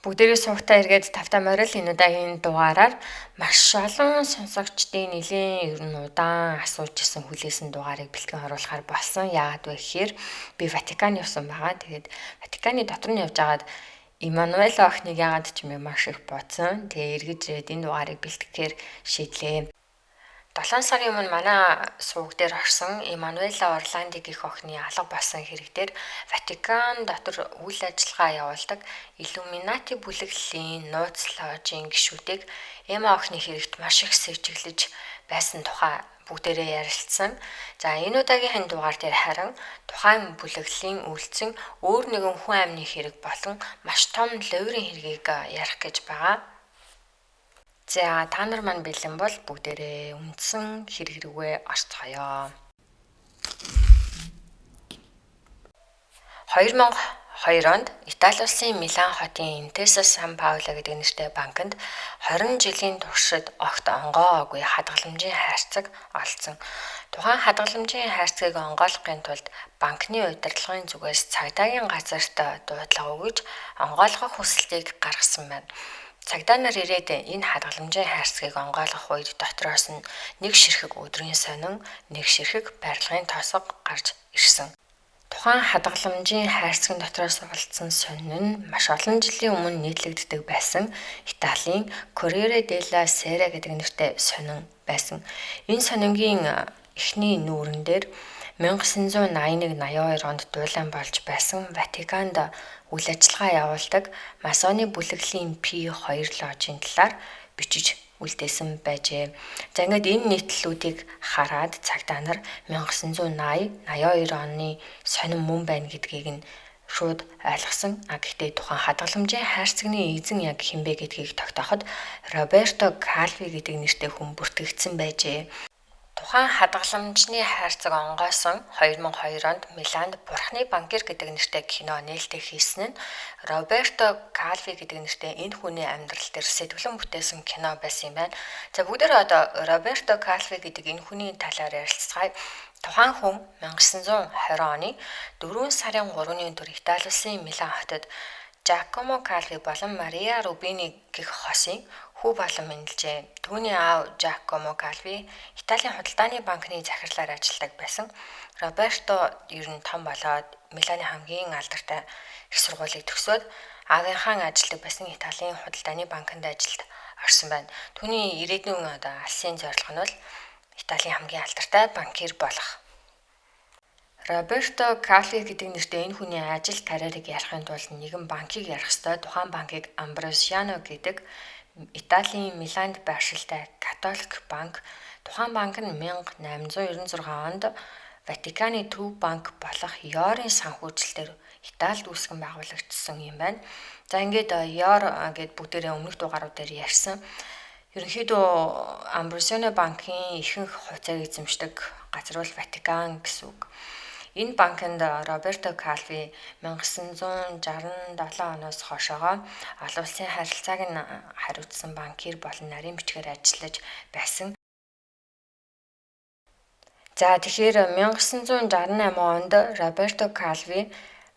Бүгдээрээ суугтаа эргээд тавтай морил энэ удаагийн дугаараар маш олон сонсогчдын нэлийн ер нь удаан асууж исэн хүлээсэн дугаарыг бэлтгэн оруулахаар болсон. Яагаад вэ гэхээр би Ватикан явсан байгаа. Тэгээд Ватиканы дотор нь явж байгаад Иммануэль охиныг яагаад ч юм маш их бодсон. Тэгээ эргэж ирээд энэ дугаарыг бэлтгэхээр шийдлээ. 7 сарын өмнө манай суваг дээр орсон Эммануэла Орланди гэх охины алга болсон хэрэг дээр Ватикан дотор үйл ажиллагаа явуулдаг Иллюминати бүлэглэлийн нууц ложийн гишүүдийг Эма охины хэрэгт маш их сэжиглэж байсан тухай бүгдээрээ ярилцсан. За энэ удаагийн дугаар дээр харин тухайн бүлэглэлийн үйлцэн өөр нэгэн хүн амны хэрэг болон маш том луврын хэргийг ярих гэж байгаа. За та нар маань бэлэн бол бүгдээрээ үндсэн хэрэг рүүгээ орцгоё. 2002 онд Итали улсын Милан хотын Intesa Sanpaolo гэдэг нэртэй банкнд 20 жилийн туршид огт онгоогүй хадгаламжийн хайрцаг олдсон. Тухайн хадгаламжийн хайрцагийг онгойлгохын тулд банкны удирдлагын зүгээс цагдаагийн газарт дуудлага өгж онгойлгох хүсэлтийг гаргасан байна. Цагдаа нар ирээд энэ хадгаламжийн хайрцагийг онгойлгох үед дотроос нь нэг ширхэг өдрийн сонин, нэг ширхэг барилгын тоосго гарч ирсэн. Тухайн хадгаламжийн хайрцагын дотроос олдсон сонин нь маш олон жилийн өмнө нийтлэгддэг байсан Италийн Corriere della Sera гэдэг нэртэй сонин байсан. Энэ сонингийн эхний нүүрэн дээр 1981-82 онд дуулан болж байсан Ватиканд үйл ажиллагаа явуулдаг масоны бүлэглэлийн P2 ложийн талаар бичиж үлдээсэн байжээ. За ингээд энэ нийтлэлүүдийг хараад цагдаа нар 1980-82 оны сонин мөн байна гэдгийг нь шууд ойлгосон. Гэхдээ тухайн хадгаламжийн хайрцагны эзэн яг хинбэ гэдгийг тогтооход Роберто Кальви гэдэг нэртэй хүн бүртгэгдсэн байжээ. Тухайн хадгаламжны хайрцаг онгойсон 2002 онд Миланд Бурхны банкир гэдэг нэртэй кино нээлттэй хийсэн нь Роберто Кальви гэдэг нэртэй энэ хүний амьдрал дээр сэтгэлэн бүтээсэн кино байсан юм байна. За бүгдээрээ одоо Роберто Кальви гэдэг энэ хүний талаар ярилцгаая. Тухайн хүн 1920 оны 4 сарын 3-ны өдөр Итали улсын Милан хотод Giacomo Calvi болон Maria Rubini гэх хосын хүү болон мэндэлжээ. Түүний аав Giacomo Calvi Италийн худалдааны банкны захирлаар ажилладаг байсан. Роберто ер нь том болоод Миланы хамгийн алдартай их сургуулийг төгсөөд аавынхаа ажилладаг байсан Италийн худалдааны банкнд ажилд орсон байна. Түүний ирээдүйн алсын зорилго нь бол Италийн хамгийн алдартай банкир болох. Роберто Кальви гэдэг нэртэй энэ хүний ажил карьерийг ярихын тулд нэгэн банкийг ярих ёстой. Тухайн банкыг Ambrosiano гэдэг Италийн Миланд байршилтай католик банк. Тухайн банк нь 1896 онд Ватиканы төв банк болох Ёрын санхүүжилтээр Италид үүсгэн байгуулагдсан юм байна. За ингээд Ёр гэд бүгдээрээ өмнөх дугаарууд дээр ярьсан. Ерөнхийдөө Ambrosiano банкын ихэнх хувьцааг эзэмшдэг газар бол Ватикан гэсэн үг. Энэ банкнд Роберто Кальви 1967 оноос хойшоогоо олон улсын харилцааг нь хариуцсан банкир болон нарийн бичгээр ажиллаж байсан. За тэгэхээр 1968 онд Роберто Кальви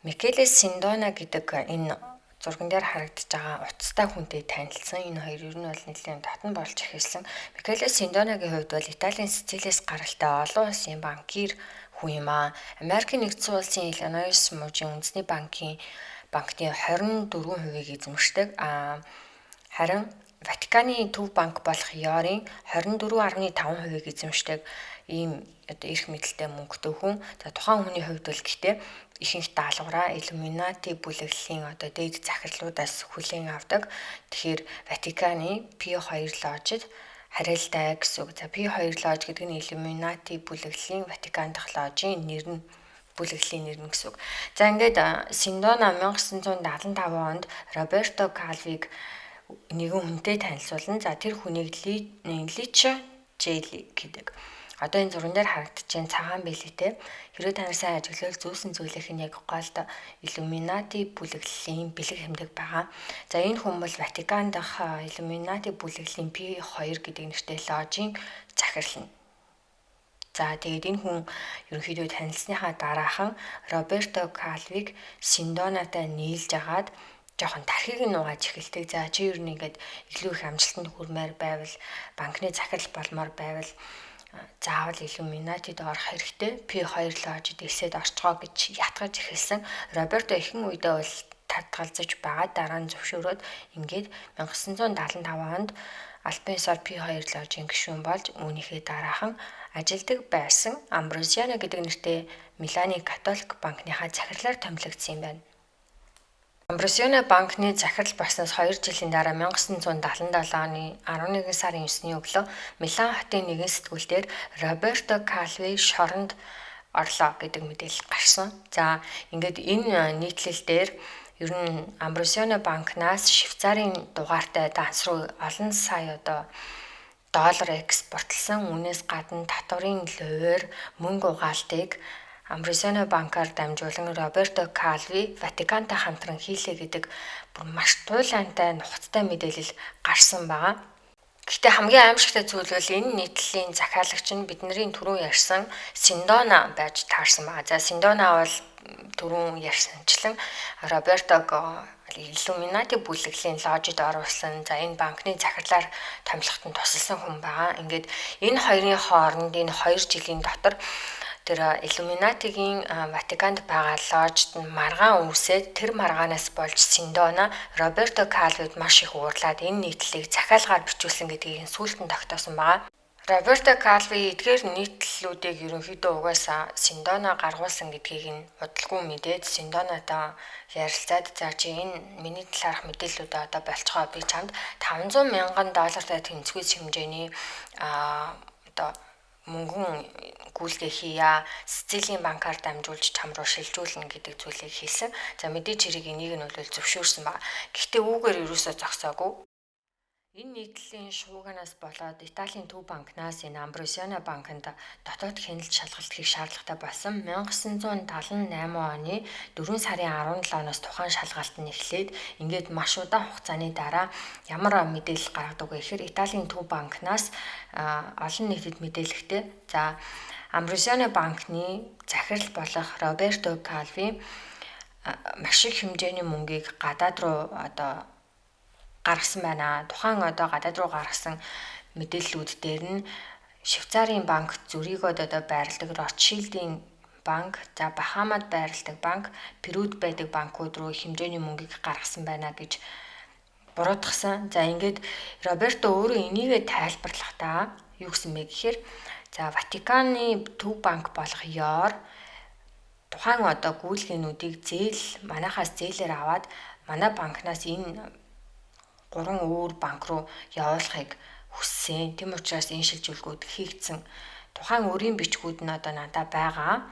Микеле Синдона гэдэг энэ зурган дээр харагдаж байгаа утастай хүнтэй танилцсан. Энэ хоёр ер нь бол нэлээд татан болж эхэлсэн. Микеле Синдонагийн хувьд бол Италийн Сицилиэс гаралтай олон улсын банкир хүн юм аа. Америкийн нэгдсэн улсын Illinois мужийн үндэсний банкны 24%-ийг эзэмшдэг. Харин Ватиканы төв банк болох Ёрын 24.5%-ийг эзэмшдэг ийм эрх мэдэлтэй мөнгөтэй хүн. За тухайн хүний хувьд бол гэхдээ ихэнх даалгавраа Иллюминати бүлэглэлийн дээд захирлуудаас хүлээн авдаг. Тэгэхээр Ватиканы P2 ложид харилцаатай гэсэн үг. За P2 лож гэдэг нь Иллюминати бүлэглэлийн Ватикан дахь ложийн бүлэглэлийн нэр нь гэсэн үг. За ингээд Синдона 1975 онд Роберто Кальвиг нэгэн хүнтэй танилцуулна. За тэр хүнийг Личо Жели гэдэг. Одоо энэ зурган дээр харагдаж байгаа цагаан билетэй. Хэрвээ та нар сайн ажиглавал зүүсэн зүйлийнх нь яг голд Иллюминати бүлэглэлийн бэлэг хэмдэг байгаа. За энэ хүн бол Ватикан дахь Иллюминати бүлэглэлийн P2 гэдэг нэртэй ложийн захирал нь. За тэгээд энэ хүн ерөнхийдөө танилцсныхаа дараахан Роберто Кальвиг Синдонатай нийлж агаад жоохон тархийг нь угааж эхэлдэг. За чи ер нь ингээд илүү их амжилтанд хүрмээр байвал банкны захирал болмоор байвал заавал Illuminati-д орох хэрэгтэй. P2 ложид элсэд орцгоо гэж ятгаж эхэлсэн. Роберто ихэнх үедээ бол татгалзаж байгаа. Дараа нь зөвшөөрөөд ингээд 1975 онд Альпинсаар P2 ложийн гишүүн болж үүнийхээ дараахан ажилдаг байсан Амброзиано гэдэг нэртэй Миланы католик банкныхаа захирлаар томилогдсон юм байна. Амброзиано банкны захирал болсноос 2 жилийн дараа 1977 оны 11 сарын 9-ний өглөө Милан хотын нэгэн сэтгүүлээр Роберто Калви шоронд орлоо гэдэг мэдээлэл гарсан. За ингээд энэ нийтлэл дээр ер нь Амброзиано банкнаас Швейцарын дугаартай данс руу олон сая доллар экспортлсон. Үүнээс гадна татварын лувиар мөнгө угаалтыг Амброзиано банкаар дамжуулан Роберто Калви Ватикантай хамтран хийлээ гэдэг бүр маш туйлантай нухацтай мэдээлэл гарсан байгаа. Гэхдээ хамгийн аимшигтай зүйл бол энэ нийтлэлийн захиалагч нь бидний түрүүн ярьсан Синдона байж таарсан байгаа. За Синдона бол түрүүн ярьсанчлан Робертог Illuminati бүлэглийн ложид оруулсан. За энэ банкны захирлаар томилоход нь тусалсан хүн байгаа. Ингээд энэ хоёрын хооронд энэ 2 жилийн дотор тэр Illuminati-гийн Ватиканд байгаа ложид нь маргаан үүсээд тэр маргаанаас болж Синдона Роберто Калвид маш их уурлаад энэ нийтлэлийг захиалгаар бичүүлсэн гэдгийг сүүлд нь тогтоосон байгаа. Роберто Калви эдгээр нийтлэлүүдийг ерөнхийдөө угаасаа Синдона гаргуулсан гэдгийг нь удалгүй мэдээд Синдонатай ярилцаад за чи энэ миний талаарх мэдээллүүдээ одоо болцгоо би чамд $500,000 тэнцвээс хэмжээний мөнгөн гүйлгээ хийя, Сицилийн банкаар дамжуулж чам руу шилжүүлнэ гэдэг зүйлийг хэлсэн. За мэдээж хэрэг энийг нь бол зөвшөөрсөн байна. Гэхдээ үүгээр ерөөсөө зогсоогүй. Энэ нийтлэлийн шуугианаас болоод Италийн төв банкнаас энэ Амброзиано банкнд дотоод хяналт шалгалт хийх шаардлагатай болсон. 1978 оны 4 сарын 17-оноос тухайн шалгалт нь эхлээд ингээд маш удаан хугацааны дараа ямар мэдээлэл гаргадаг вэ гэхээр Италийн төв банкнаас олон нийтэд мэдээлэхдээ за Амброзиано банкны захирал болох Роберто Калви маш их хэмжээний мөнгийг гадаад руу гаргасан байна. Тухайн гадаад руу гаргасан мэдээллүүд дээр нь Швейцарын банк, Зүригод байрладаг Ротшильдийн банк, за Бахамад байрладаг банк, Перуд байдаг банкуд руу хэмжээний мөнгийг гаргасан байна гэж буруутгасан. За ингээд Роберто өөрөө энийгээ тайлбарлахдаа юу гэсэн бэ гэхээр за Ватиканы төв банк болох ЯОР тухайн гүйлгээнүүдийг манайхаас зээлээр аваад манай банкнаас энэ 3 өөр банк руу явуулахыг хүссэн. Тэм учраас энэ шилжүүлгүүд хийгдсэн. Тухайн өрийн бичгүүд нь надад байгаа.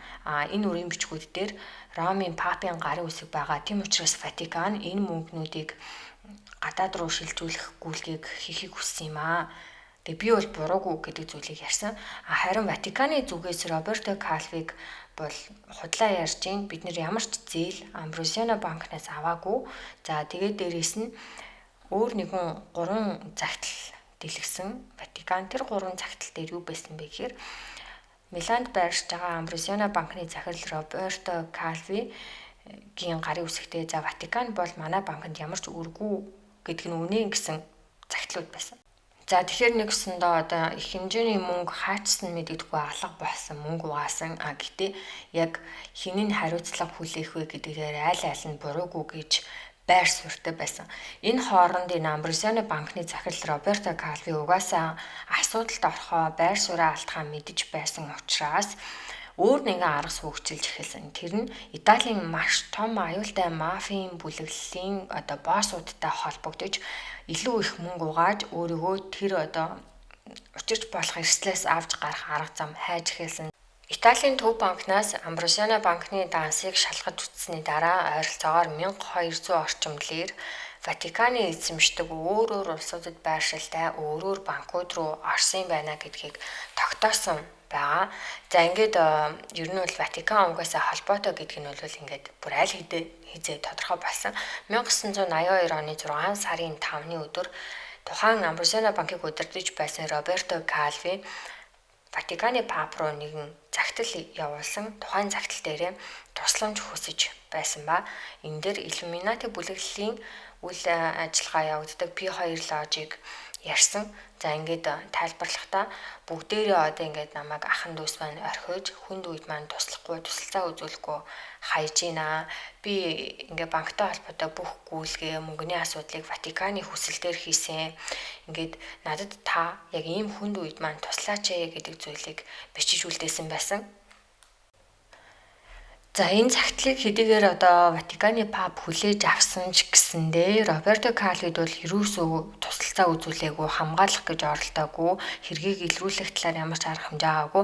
Энэ өрийн бичгүүд дээр Ромын папын гарын үсэг байгаа. Тэм учраас Ватикан энэ мөнгнүүдийг гадаад руу шилжүүлэх гүйлгийг хийхийг хүссэн юм аа. Тэгээ би бол буруугүй гэдэг зүйлийг ярьсан. Харин Ватиканы зүгээс Роберто Калвиг бол худлаа ярьж гин бид нэр ямар ч зээл Амброзиано банкнаас аваагүй. За тэгээд дээрэс нь өөр нэгэн 3 загтал дэлгэсэн Ватикан тэр 3 загтал дээр юу байсан бэ гэхээр Миланд байршиж байгаа Амброзиано банкны захирал Роберто Калвигийн гарын үсэгтээ за Ватикан бол манай банкнд ямар ч үргүй гэдэг нь үнэн гэсэн загтлууд байсан. За тэгэхээр нэгсэндээ их хэмжээний мөнгө хаачсан мэдэгдэхгүй алга болсон мөнгө угаасан. Гэтээ яг хинэн хариуцлага хүлээх вэ гэдгээр аль нь буруугүй гэж байр суурьтай байсан. Энэ хооронд энэ Амброзиано банкны захирал Роберто Калви угаасаа асуудалд орохоо байр сууриа алдахаа мэдэж байсан учраас өөр нэгэн арга суугчилж эхэлсэн. Тэр нь Италийн маш том аюултай мафийн бүлэглэлийн боссуудтай холбогдож илүү их мөнгө угааж өөрийгөө тэр учирч болох эрсдлээс авч гарах арга зам хайж эхэлсэн. Италийн төв банкнаас Амброзиано банкны дансыг шалгаж үтсний дараа ойролцоогоор 1200 орчим лир Ватиканы эзэмшдэг өөр улсуудад байршилтай өөр банкуд руу орсон байна гэдгийг тогтоосон байгаа. За ингээд ер нь бол Ватикан угаасаа холбоотой гэдэг нь бол ингээд бүр аль хэзээ тодорхой болсон. 1982 оны 6 сарын 5-ны өдөр тухайн Амброзиано банкыг удирдах байсан Роберто Калви Ватиканы пап руу нэгэн загтал явуулсан тухайн загтал дээрээ тусламж хүсэж байсан ба энэ дээр Иллюминати бүлэглэлийн үйл ажиллагаа явагддаг P2 ложийг ярьсан. За ингээд тайлбарлахдаа бүгдээрээ одоо ингээд намайг ахын дүүс маань орхиж хүнд үед маань туслахгүй, тусалцаа үзүүлэхгүй хайж гинэ. Би ингээд банктай холбоотой бүх гүйлгээ, мөнгөний асуудлыг Ватиканы хүсэлтээр хийсэн. Ингээд надад та яг ийм хүнд үед маань туслаач ээ гэдэг зүйлийг бичиж үлдээсэн байсан. За энэ цагтлыг хэдийгээр одоо Ватиканы пап хүлээж авсан ч гэсэндээ Роберто Калвид бол ерөөсөө тусалцаа үзүүлээгүй, хамгаалах гэж оролдоогүй, хэргийг илрүүлэх талаар ямар ч арга хэмжээ аваагүй.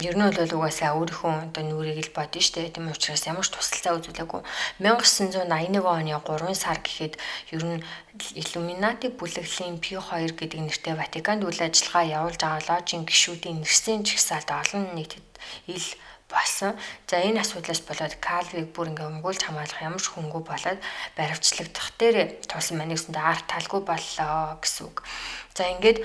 Ер нь бол угаасаа өөрийнхөө одоо нүрийг л бодно штэ. Тийм учраас ямар ч тусалцаа үзүүлээгүй. 1981 оны 3 сар гэхэд ер нь Иллюминати бүлэглэлийн P2 гэдэг нэртэй Ватиканд үйл ажиллагаа явуулж байгаа ложийн гишүүдийн нэрсийн жагсаалд олон нийтэд ил болсон. За энэ асуудлаас болоод Калвиг бүр ингээ өмгөөлж хамгаалах ямар ч хөнгөө болоод баривчлагдах дээр тулсан маань гэсэндээ арт талгүй боллоо гэсэн үг. За ингээд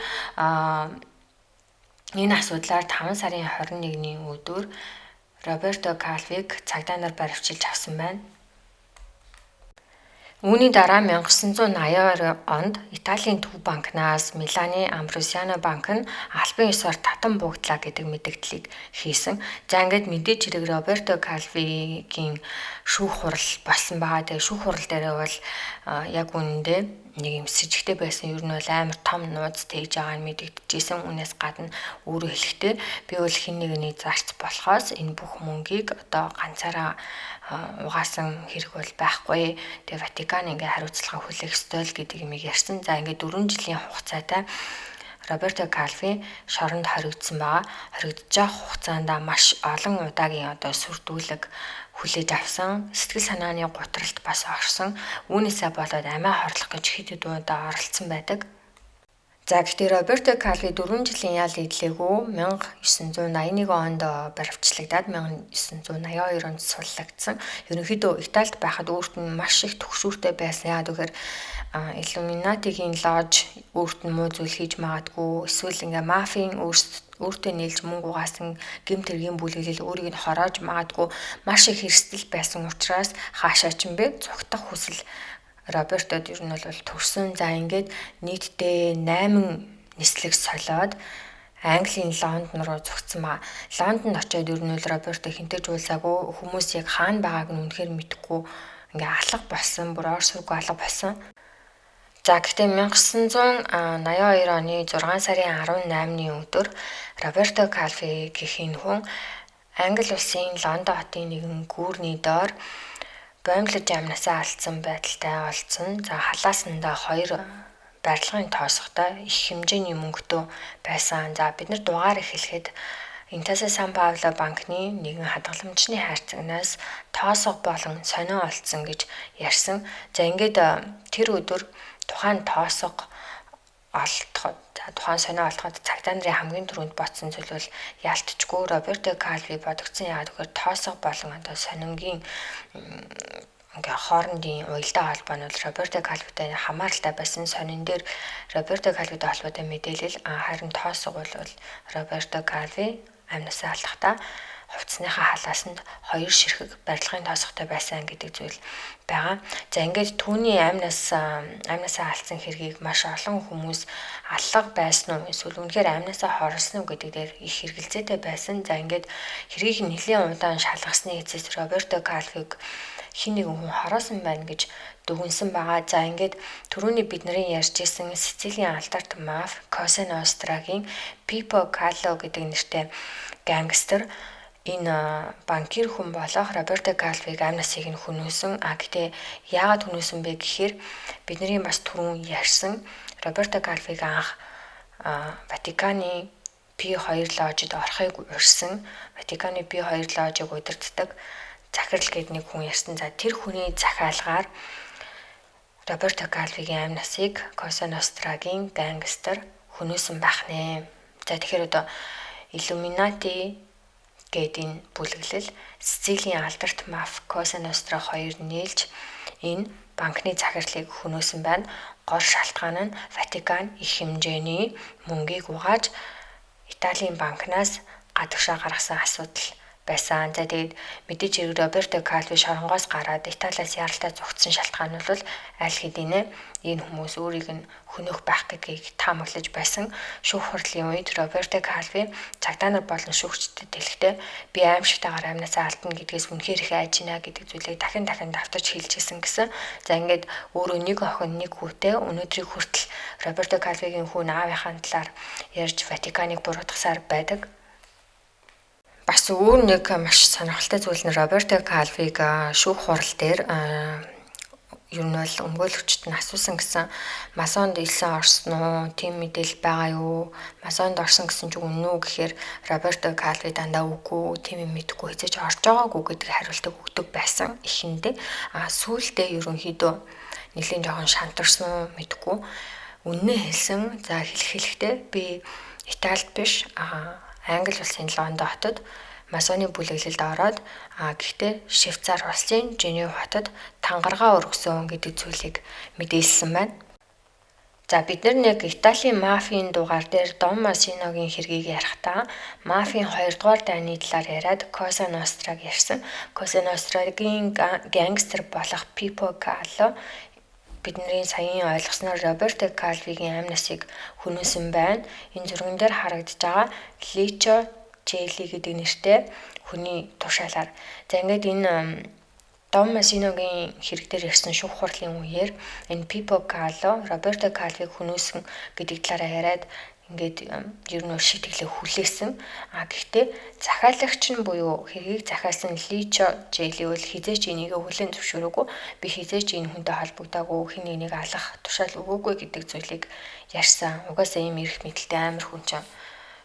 энэ асуудлаар 5 сарын 21-ний өдөр Роберто Калвиг цагдаа нар баривчилж авсан байна. Үүний дараа 1982 онд Италийн төв банкнаас Миланы Амбросиано банк нь албан ёсоор татан буугдлаа гэдэг мэдээллийг хийсэн. За ингээд мэдээж хэрэг Роберто Калвигийн шүүх хурал болсон байгаа. Тэгээ шүүх хурал дээр бол яг үүндээ нэг юм сэжигтэй байсан. Ер нь бол амар том нууц тээж байгаа нь мэдэгдэжсэн. Үүнээс гадна өөрөө хэлэхдээ би бол хэн нэгний зарц болохоос энэ бүх мөнгийг одоо ганцаараа угаасан хэрэг бол байхгүй. Тэгээ Ватикан ингээ хариуцлага хүлээх ёстой л гэдэг юмыг ярьсан. За ингээ 4 жилийн хугацаатай Роберто Калви шоронд хоригдсан байгаа. Хоригдож байгаа хугацаанд маш олон удаагийн одоо сүрдүүлэг хүлээж авсан. Сэтгэл санааны гутралд бас орсон. Үүнээсээ болоод амиа хорлох гэж хэд хэдэн удаа оролцсон байдаг. За гэхдээ Роберто Калви 4 жилийн ял идлээгүй 1981 онд баривчлагдаад 1982 онд суллагдсан. Ерөнхийдөө Италид байхад өөрт нь маш их төгшүүртэй байсан. Яагаад гэвэл Иллюминатигийн лож өөрт нь муу зүйл хийж магадгүй, эсвэл ингээ мафийн өөртөө нээлж мөнгө угаасан гэмт хэргийн бүлэглэл өөрийг нь хороож магадгүй маш их хэрсдэл байсан учраас хаашаа ч юм бэ цугтах хүсэл Робертод ер нь бол төгсөн. За ингээд нийтдээ 8 нислэг солиод Английн Лондон руу зогцсон ба Лондонд очиод ер нь Роберто хинтэж уулзаагүй, хүмүүс яг хаана байгааг нь үнэхээр мэдэхгүй ингээ алга болсон, бүр ор сургуу алга болсон. За гэхдээ 1982 оны 6 сарын 18-ны өдөр Роберто Калви гэх энэ хүн Англи улсын Лондон хотын нэгэн гүүрний доор боомлож амнасаа алдсан байдалтай олцсон. За халаасандаа 2 барилгын тоосготой их хэмжээний мөнгөтэй байсан. За бид нар дугаар эхлэхэд Intesa Sanpaolo банкны нэгэн хадгаламжны хайрцагнаас тоосго болон сонио олцсон гэж ярьсан. За ингээд тэр өдөр тухайн тоосго олдоход тухайн сонио олдоход цагдаа нарын хамгийн түрүүнд ботсон зүйл бол ялтчгүй Роберто Калви бодогдсон. Яагаад гэвэл тоосго болон одоо сонингийн ингээ хоорондын уялдаа холбоо нь Роберто Калвитай хамааралтай байсан. Сонин дээр Роберто Калвитай холбоотой мэдээлэл харин тоосго бол Роберто Калви амнасаа алдахдаа хувцсныхаа халаасанд 2 ширхэг барилгын тоосготой байсан гэдэг зүйл байгаа. За ингээд түүний амнасаа алдсан хэргийг маш олон хүмүүс аллах байсан уу эсвэл үнэхээр амнасаа хорлсон уу гэдэг дээр их хэрэгэлзээтэй байсан. За ингээд хэргийг нэлийн удаан шалгасны эцэс Роберто Калвиг хин нэгэн хүн хороосон байна гэж дүгнсэн байгаа. За ингээд түрүүний бид нарын ярьж исэн Сицилийн алдарт маф Cosa Nostra-гийн Pippo Callo гэдэг нэртэй гангстер энэ банкир хүн болох Роберто Калвиг амнасыг нь хүнөөсөн. Гэтээ яагаад хүнөөсөн бэ гэхээр бидний бас түрүүн ярьсан Роберто Калвиг анх Ватиканы P2 ложид орохыг урьсан. Ватиканы P2 ложиг удирддаг захирал гэдэг нэг хүн ярьсан. За тэр хүний захиалгаар Роберто Калвигийн амнасыг Cosa Nostra-гийн гангстер хүнөөсөн байх нэ. За тэгэхээр одоо Illuminati гэдэг бүлэглэл Сицилийн алдарт маф Cosa Nostra хоёр нээлж энэ банкны захирлыг хүнөөсөн байна. Гол шалтгаан нь Ватикан их хэмжээний мөнгийг угааж Италийн банкнаас гадагшаа гаргасан асуудал байсан. За тэгээд мэдээж хэрэг Роберто Калви шоронгоос гараад Италиас яралтай зугтсан шалтгаан нь бол аль хэдийнэ энэ хүмүүс өөрийг нь хөнөөх байх гэдгийг таамаглаж байсан. Шүүх хурлын үед Роберто Калви цагдаа нар болон шүүгчдэд хэлэхдээ би аимшигтайгаар амнасаа алдна гэдгээс үнэхээр их айж байна гэдэг зүйлийг дахин давтарч хэлжсэн гэсэн. За ингээд өөрөө нэг охин нэг хүүтэй өнөөдрийг хүртэл Роберто Калвигийн хүү аавынхаа талаар ярьж Ватиканыг буруутгасаар байдаг. Бас өөр нэг маш сонирхолтой зүйл нь Роберто Калвиг шүүх хурал дээр ер нь бол өмгөөлөгчд нь асуусан гэсэн масонд илсэн орсон уу? Тийм мэдээлэл байгаа юу? Масонд орсон гэсэн чинь үнэн үү гэхээр Роберто Калви дандаа үгүй, тийм юм мэдгүй хэзээ ч орж байгаагүй гэдэг хариултыг өгдөг байсан ихэндээ. Сүүлдээ ерөнхийдөө нэлийн жоохон шантарсан мэдгүй. Үннээ хэлсэн. За хэлэхдээ би Италид биш Англи улсын Лондон хотод масоны бүлэглэлд ороод гэхдээ Швейцар улсын Женев хотод тангаргаа өргөсөн гэдэг зүйлийг мэдээлсэн байна. За бид нэг Италийн мафийн дугаар дээр Дон Масиногийн хэргийг ярихдаа мафийн 2 дугаар дайны талаар яриад Cosa Nostrаг ярьсан. Cosa Nostraгийн гангстер болох Пипо Кало бидний саяын ойлгосноор Роберто Калвигийн амь насыг хөнөөсөн байна. Энэ зурган дээр харагдаж байгаа Личо Желли гэдэг нэртэй хүний тушаалаар. За ингээд энэ Дон Масиногийн хэрэг дээр ярьсан шүүх хурлын үеэр энэ Пипо Кало Роберто Калвиг хөнөөсөн гэдэг талаараа яриад ингээд ер нь шийтгэлээ хүлээсэн. Гэхдээ захиалагч нь буюу хэргийг захиалсан Личо Желли бол хизээч энийг хүлээн зөвшөөрөөгүй. Би хизээч энэ хүнтэй холбогдоогүй, хэн нэгнийг алах тушаал өгөөгүй гэдэг зүйлийг ярьсан. Угаасаа ийм эрх мэдэлтэй амар хүн чинь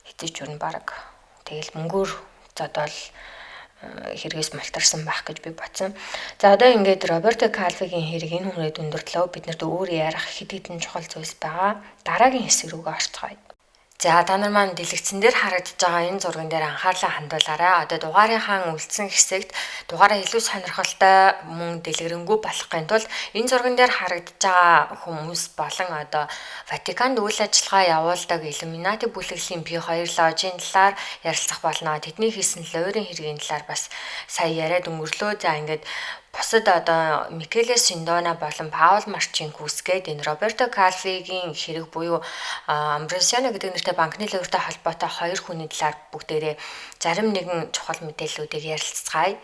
хизээч юу н баг тэгэл мөнгөөр зодол хэрэгээс мултарсан байх гэж би бодсон. За одоо ингээд Роберто Калвигийн хэрэг энэ хүнээд өндөрлөө. Биднэрт өөр ярих хэд хэдэн чухал зүйлс байгаа. Дараагийн хэсэг рүүгээ орцгоё. За та нар маань дэлгэцэн дээр харагдаж байгаа энэ зурган дээр анхаарлаа хандуулаарай. Одоо дугаарынхаа үлдсэн хэсэгт дугаараа илүү сонирхолтой мөн дэлгэрэнгүй болохын тулд энэ зурган дээр харагдаж байгаа хүмүүс болон одоо Ватиканд үйл ажиллагаа явуулдаг Иллюминати бүлэглэлийн P2 ложийн талаар ярилцах болно. Тэдний хийсэн лойрын хэргийн талаар бас сая яриад өнгөрлөө. За ингээд бусад одоо Микеле Синдона болон Паул Марчинкус гээд энэ Роберто Калвигийн хэрэг буюу Амбросиано гэдэг нэртэй банкны лууртай холбоотой 2 хүний талаар бүгдээрээ зарим нэгэн чухал мэдээллүүдийг ярилцгаая.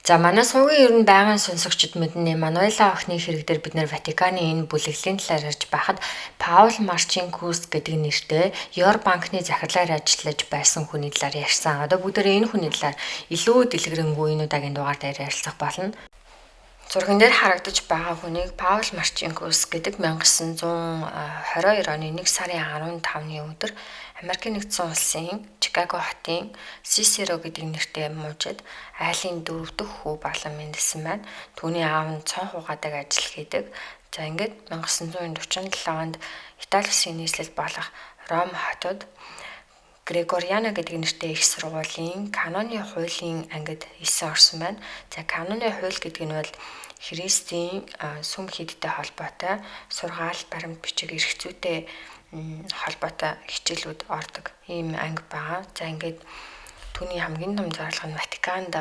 За манай суугийн ер нь байгаан сонсогчид мэднэ Мануэла охины хэрэг дээр бид нэр Ватиканы энэ бүлэглэлийн талаар ярьж байхад Паул Марчинкус гэдэг нэртэй Ёр банкны захирлаар ажиллаж байсан хүний талаар ярьсан. Одоо бүгдээрээ энэ хүний талаар илүү дэлгэрэнгүй энэ удаагийн дугаар дээр ярилцах болно. Зурган дээр харагдаж байгаа хүнийг Паул Марчинкус гэдэг 1922 оны 1 сарын 15-ны өдөр Америкийн нэгдсэн улсын Чикаго хотын Сисеро гэдэг нэртэй мужид айлын 4 дахь хүү болон мэндэлсэн байна. Түүний аав нь цон хугаадаг ажил хийдэг. За ингээд 1947 онд Итали улсын нийслэл болох Ром хотод Грегориано гэдэг нэртэй их сургуулийн каноны хуулийн ангид 9 орсон байна. За каноны хууль гэдэг нь бол Христийн сүм хийдтэй холбоотой сургаал, баримт бичиг эрх зүйтэй холбоотой хичээлүүд ордог ийм анги байгаа. За ингээд түүний хамгийн том зорилго нь Ватиканд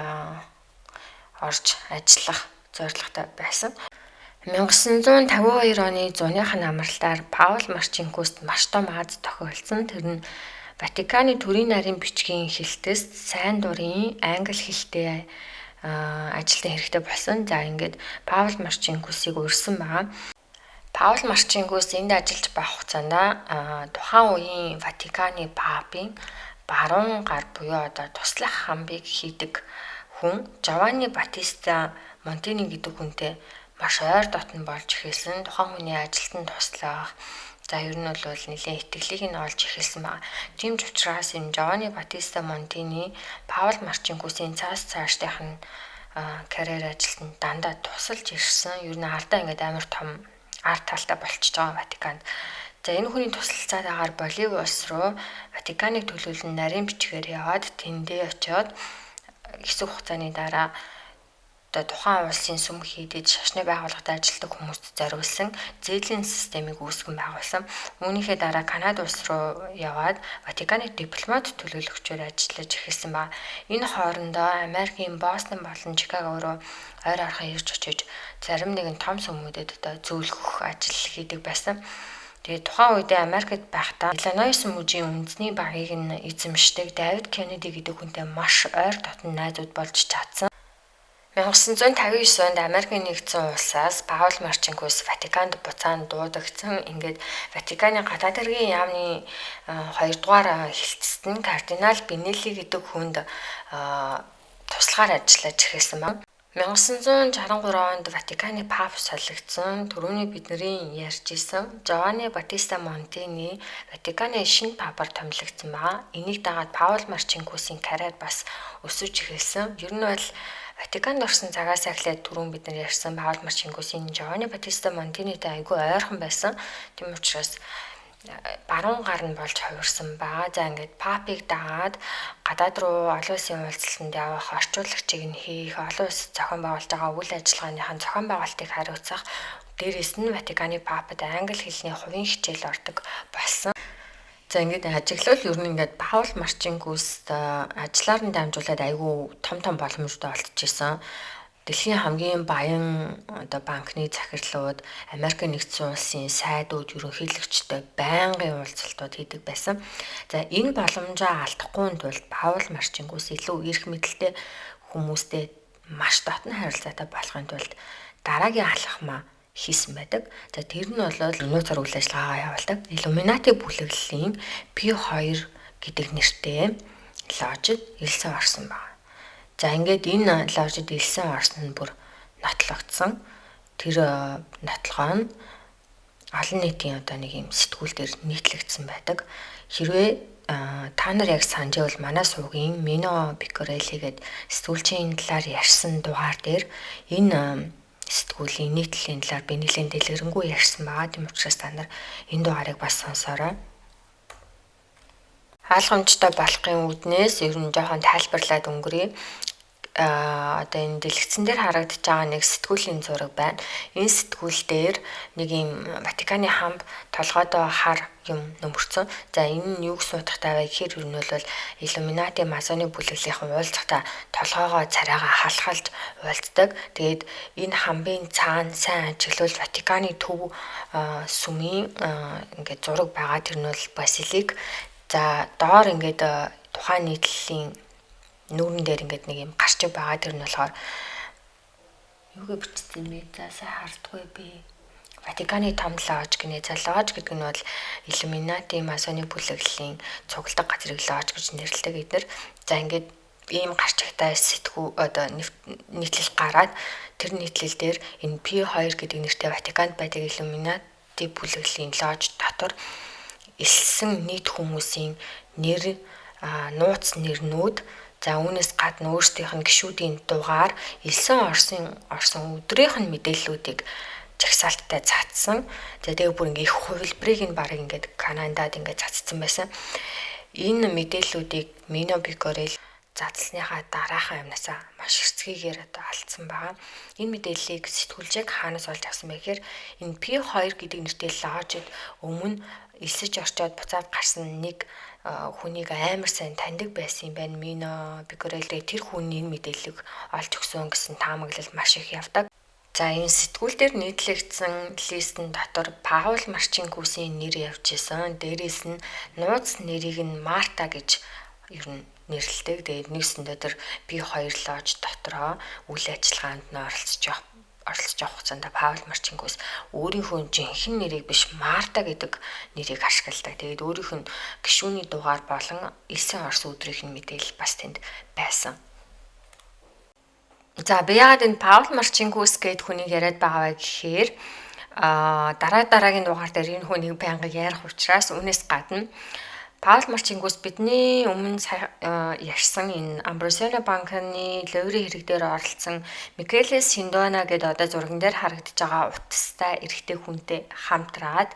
орж ажиллах зорилготой байсан. 1952 оны зуныхын амралтаар Паул Марчинкуст маш том аз тохиолдсон. Тэр нь Ватиканы төрийн нарийн бичгийн хэлтэст сайн дурын англи хэлтэй ажилтан хэрэгтэй болсон. За ингээд Паул Марчинкусыг урьсан байгаа. Паул Марчинкус энд ажиллаж байх хугацаанд тухайн үеийн Ватиканы папын баруун гар буюу одоо туслах хамбыг хийдэг хүн Жованни Батиста Монтини гэдэг хүнтэй маш ойр дотн болж эхэлсэн. Тухайн хүний ажилтан туслах за ер нь бол нэлээд итгэлийг нь олж эхэлсэн байна. Тийм ч учраас энэ Жованни Батиста Монтини Паул Марчинкусийн цаашдынх нь карьер ажилтанд дандаа тусалж ирсэн. Ер нь ардаа ингээд амар том арт талтай болчихж байгаа Ватиканд. За энэ хүний тусалцаагаар Боливи улс руу Ватиканыг төлөөлөн нарийн бичгээр яваад тэндээ очиод хэсэг хугацааны дараа одоо тухайн улсын сүм хийдэд шашны байгууллагад ажилладаг хүмүүст зориулсан зээлийн системийг үүсгэн байгуулсан. Үүнийхээ дараа Канада улс руу яваад Ватиканы дипломат төлөөлөгчөөр ажиллаж эхэлсэн ба энэ хоорондоо Америкийн Бостон болон Чикаго руу ойр орхон ирж очиж зарим нэгэн том сүмүүдэд одоо зөвлөх ажил хийдэг байсан. Тэгээд тухайн үедээ Америкт байхдаа Иллинойс мужийн үндэсний багийг нь эзэмшдэг Давид Кеннеди гэдэг хүнтэй маш ойр дотн найзууд болж чадсан. 1959 онд Америкийн нэгдсэн улсаас Паул Марчинкус Ватиканд буцаан дуудагдсан. Ингээд Ватиканы гадаад хэргийн яамны 2 дугаар хэлтсэд нь кардинал Бенелли гэдэг хүнд туслахаар ажиллаж эхэлсэн байна. 1963 онд Ватиканы пап солигдсон. Түрүүний бидний ярьж исэн Жованни Батиста Монтини Ватиканы шинэ папаар томилогдсон байна. Энийг дагаад Паул Марчинкусийн карьер бас өсөж эхэлсэн. Ер нь бол Ватиканд орсон цагаас эхлээд түрүүн бид нар ярьсан Паул Марчинкусийн Жованни Батиста Монтинитэй айгүй ойрхон байсан. Тийм учраас баруун гар нь болж хувирсан ба. За ингээд папыг дагаад гадаад руу олон улсын уулзалтанд явах, орчуулагчийг нь хийх, олон улс зохион байгуулж байгаа үйл ажиллагааныхаа зохион байгуулалтыг хариуцах, дээрээс нь Ватиканы папад англи хэлний хувийн хичээл ордог болсон. За ингээд ажиглал ер нь ингээд Паул Марчинкуст ажиллаар нь дамжуулаад айгүй том боломжтой болчихсон. Дэлхийн хамгийн баян одоо банкны захирлууд, Америкийн нэгдсэн улсын сайдууд, ерөнхийлөгчтэй байнгын уулзалтууд хийдэг байсан. За энэ боломжоо алдахгүй тулд Паул Марчинкус илүү эрх мэдэлтэй хүмүүстэй маш дотн харилцаатай болохын тулд дараагийн алхмаа хийсэн байдаг. За тэр нь бол өнөөдөр үйл ажиллагаагаа явуулдаг. Иллюминати бүлэглэлийн P2 гэдэг нэртэй ложид элсэн орсон байна. За ингээд энэ ложид элсэн орсон нь бүр нотлогдсон. Тэр нотлогоо нь олон нийтийн одоо нэг юм сэтгүүлдэр нийтлэгдсэн байдаг. Хэрвээ та нар яг санаж байвал манай сувгийн Мино Пикорелли гээд сэтгүүлчийн талаар ярьсан дугаар дээр энэ сэтгүүлийн нийтлэлийн талаар би нэлээд дэлгэрэнгүй ярьсан байгаа. Тийм учраас та нар энэ дугаарыг бас сонсоорой. Хаалгамжтай болохын үүднээс ер нь жоохон тайлбарлаад өнгөрье. Одоо энэ дэлгэцэн дээр харагдаж байгаа нэг сэтгүүлийн зураг байна. Энэ сэтгүүл дээр нэг юм Ватиканы хамб толгойдоо хар юм нөмөрцөн. За энэ нь юу гэсэн утгатай вэ гэхээр ер нь бол Иллюминати масоны бүлэглэлийн уулзалтаа толгойгоо царайгаа халахалж уулздаг. Тэгээд энэ хамбын цаана сайн ажиглал Ватиканы төв сүмийн ингээд зураг байгаа. Тэр нь бол базилик. За доор ингээд тухайн нийтлэлийн нүүрэн дээр ингээд нэг юм гарчиг байгаа. Тэр нь болохоор юуг бичсэн бэ? За сайн хардггүй би. Ватиканы том лож гинэ. За лож гэдэг нь бол Иллюминати масоны бүлэглэлийн цугладаг газрыг лож гэж нэрлэдэг эдгээр. За ингээд ийм гарчигтай сэтгүү одоо нийтлэл гараад тэр нийтлэл дээр энэ P2 гэдэг нэртэй Ватиканд байдаг Иллюминати бүлэглэлийн лож дотор элсэн нийт хүмүүсийн нэр, нууц нэрнүүд, за үүнээс гадна өөрсдийнх нь гишүүдийн дугаар, элсэн орсон өдрийнх нь мэдээллүүдийг жагсаалттай цацсан. За тэгээ бүр ингээ их хувилбарыг нь баг ингээд Канадад ингээд цацсан байсан. Энэ мэдээллүүдийг Мино Пикорелли задлсныхаа дараахан амнасаа маш эцгийгээр одоо алдсан байгаа. Энэ мэдээллийг сэтгүүлчийг хаанаас олж авсан бэ гэхээр энэ P2 гэдэг нэртэй ложид өмнө элсэж орчоод буцаад гарсан нэг хүнийг амар сайн таньдаг байсан юм байна. Мино Пикорелли тэр хүний мэдээллийг олж өгсөн гэсэн таамаглал маш их явдаг. За энэ сэтгүүл дээр нийтлэгдсэн листэн дотор Паул Марчинкусийн нэр явж исэн. Дээрээс нь нууц нэрийг нь Марта гэж ер нь нэрлэдэг. Тэгээд нэгсэндээ тэр P2 лож дотроо үйл ажиллагаанд нь оролцож явах хугацаанд Паул Марчинкус өөрийнхөө жинхэнэ нэрийг биш Марта гэдэг нэрийг ашигладаг. Тэгээд өөрийнх нь гишүүний дугаар болон элсэн орсон өдрийнх нь мэдээлэл бас тэнд байсан. За би яагаад энэ Паул Марчинкус гэдэг хүнийг яриад байгаа вэ гэхээр дараагийн дугаар дээр энэ хүнийг байнга ярих учраас үүнээс гадна Паул Марчинкус бидний өмнө ярьсан энэ Амбросиано банкны ловри хэрэг дээр оролцсон Микеле Синдона гэдэг одоо зурган дээр харагдаж байгаа утастай эрэгтэй хүнтэй хамтраад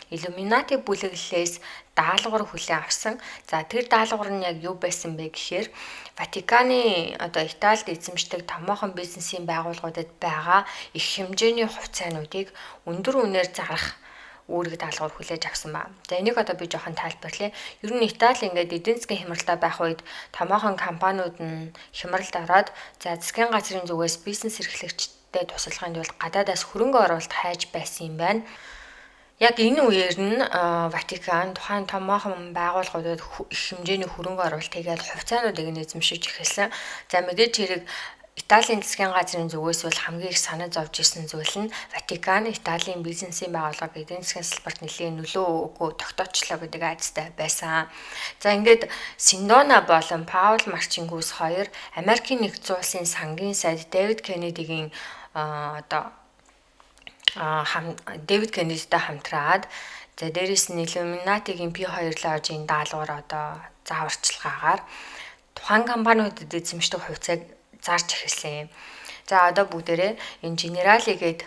Illuminati бүлэглэлээс даалгавар хүлээн авсан. За тэр даалгавар нь яг юу байсан бэ гэхээр Ватиканы одоо Италид эзэмшдэг томоохон бизнесийн байгууллагуудад байгаа их хэмжээний хувьцаануудыг өндөр үнээр зарах үүрэг даалгавар хүлээж авсан ба. За энийг одоо би жоохон тайлбарлая. Ер нь Итали ингээд эдийн засгийн хямралтай байх үед томоохон компаниуд нь хямралд ороод за засгийн газрын зүгээс бизнес эрхлэгчдэд тусалгахын тулд гадаадаас хөрөнгө оруулалт хайж байсан юм байна. Яг энэ үеэр нь Ватикан тухайн томоохон байгууллагуудад их хэмжээний хөрөнгө оруулалт хийгээд хувьцаануудыг нь эзэмшиж эхэлсэн. За мэдээж хэрэг Италийн засгийн газрын зүгээс бол хамгийн их санаа зовж исэн зүйл нь Ватикан Италийн бизнесийн байгууллага эдийн засгийн салбарт нэлээд нөлөө өгөө тогтоочлоо гэдэг айдастай байсан. За ингээд Синдона болон Паул Марчингус хоёр Америкийн нэгдсэн улсын сангийн сайд Дэвид Кеннедигийн Дэвид Кеннедитэй хамтраад за дээрээс нь Illuminati-гийн P2 ложийн даалгавар одоо зааварчилгаагаар тухайн компаниудад эзэмшдэг хувьцааг зарж эхэлсэн юм. За одоо бүгдээрээ энэ Generali гээд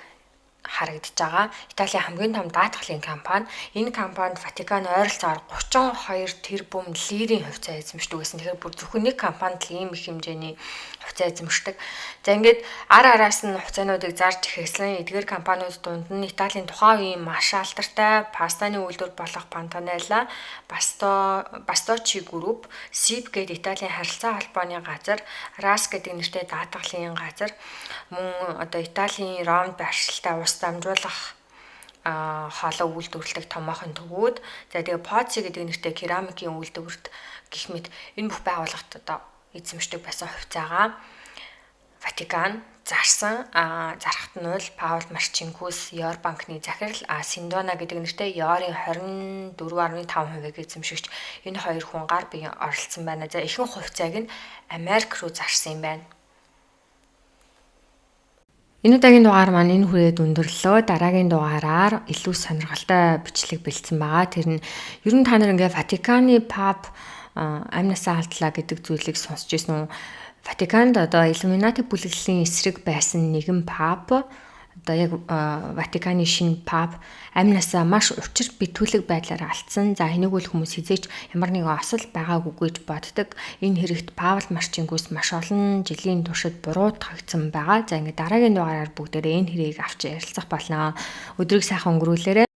харагдаж байгаа Италийн хамгийн том даатгалын компани. Энэ компанид Ватикан ойролцоогоор 32 тэрбум лирийн хувьцаа эзэмшдэг байсан. Тэгэхээр бүр зөвхөн нэг компанид л ийм их хэмжээний хувьцаа эзэмшдэг. За ингээд араас нь хувьцаануудыг зарж эхэлсэн. Эдгээр компаниуд дунд нь Италийн тухайн үеийн маш алдартай пастаны үйлдвэр болох Pantanella, Bastocchi Group, SIP гээд Италийн харилцаа холбооны газар, RAS гэдэг нэртэй даатгалын газар, мөн одоо Италийн Ромд байршилтай ус дамжуулах хоолой үйлдвэрлэдэг томоохон төвүүд. За тэгээ Pozzi гэдэг нэртэй керамикийн үйлдвэрт гэх мэт энэ бүх байгууллагт одоо эзэмшдэг байсан хувьцаагаа Ватикан зарсан. Зарахт нь бол Паул Марчингус Ёр банкны захирал, Синдона гэдэг нэртэй Ёрын 24.5%-ийг эзэмшигч энэ хоёр хүн гар бие оролцсон байна. За ихэнх хувьцааг нь Америк руу зарсан юм байна. Энэ удаагийн дугаар маань энэ хүрээд өндөрлөө. Дараагийн дугаараар илүү сонирхолтой бичлэг бэлдсэн байгаа. Тэр нь ер нь та нар ингээ Ватиканы пап амнасаа алдлаа гэдэг зүйлийг сонсч ирсэн үү? Ватиканд одоо Illuminati бүлэглэлийн эсрэг байсан нэгэн пап одоо яг Ватиканы шинэ пап амнасаа маш учир битүүлэг байдлаар алдсан. За энийг үл хүмүүс хизээч ямар нэгэн осол байгаагүй гэж боддог. Энэ хэрэгт Паул Марчингус маш олон жилийн туршид буруутгагдсан байгаа. За ингээд дараагийн дугаараар бүгдээрээ энэ хэрийг авч ярилцах болно. Өдрийг сайхан өнгөрүүлээрэй.